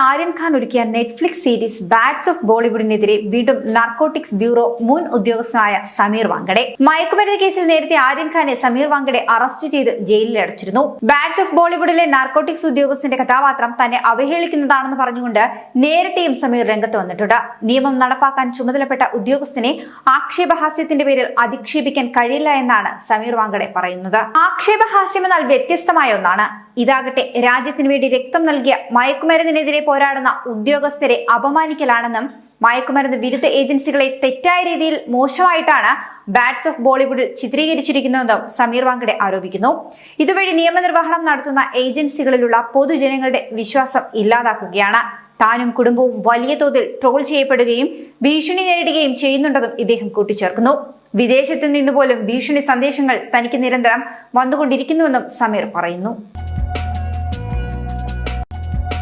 ആര്യൻ ഖാൻ ഒരുക്കിയ Netflix series ബാഡ്സ് of ബോളിവുഡിനെതിരെ വീണ്ടും narcotics bureau മുൻ ഉദ്യോഗസ്ഥനായ സമീർ വാങ്കഡെ. മയക്കുമരുന്ന് കേസിൽ നേരത്തെ ആര്യൻ ഖാനെ സമീർ വാങ്കഡെ അറസ്റ്റ് ചെയ്ത് ജയിലിൽ അടച്ചിരുന്നു. ബാഡ്സ് ഓഫ് ബോളിവുഡിലെ നാർക്കോട്ടിക്സ് ഉദ്യോഗസ്ഥന്റെ കഥാപാത്രം തന്നെ അവഹേളിക്കുന്നതാണെന്ന് പറഞ്ഞുകൊണ്ട് നേരത്തെയും സമീർ രംഗത്ത് വന്നിട്ടുണ്ട്. നിയമം നടപ്പാക്കാൻ ചുമതലപ്പെട്ട ഉദ്യോഗസ്ഥനെ ആക്ഷേപഹാസ്യത്തിന്റെ പേരിൽ അധിക്ഷേപിക്കാൻ കഴിയില്ല എന്നാണ് സമീർ വാങ്കഡെ പറയുന്നത്. ആക്ഷേപഹാസ്യം എന്നാൽ വ്യത്യസ്തമായ ഒന്നാണ്. ഇതാകട്ടെ രാജ്യത്തിനു വേണ്ടി രക്തം നൽകിയ മയക്കുമരുന്നിനെതിരെ പോരാടുന്ന ഉദ്യോഗസ്ഥരെ അപമാനിക്കലാണെന്നും മയക്കുമരുന്ന് വിരുദ്ധ ഏജൻസികളെ തെറ്റായ രീതിയിൽ മോശമായിട്ടാണ് ബാഡ്സ് ഓഫ് ബോളിവുഡിൽ ചിത്രീകരിച്ചിരിക്കുന്നതെന്നും സമീർ വാങ്കഡെ ആരോപിക്കുന്നു. ഇതുവഴി നിയമനിർവഹണം നടത്തുന്ന ഏജൻസികളിലുള്ള പൊതുജനങ്ങളുടെ വിശ്വാസം ഇല്ലാതാക്കുകയാണ്. താനും കുടുംബവും വലിയ തോതിൽ ട്രോൾ ചെയ്യപ്പെടുകയും ഭീഷണി നേരിടുകയും ചെയ്യുന്നുണ്ടെന്നും ഇദ്ദേഹം കൂട്ടിച്ചേർക്കുന്നു. വിദേശത്തു നിന്നുപോലും ഭീഷണി സന്ദേശങ്ങൾ തനിക്ക് നിരന്തരം വന്നുകൊണ്ടിരിക്കുന്നുവെന്നും സമീർ പറയുന്നു.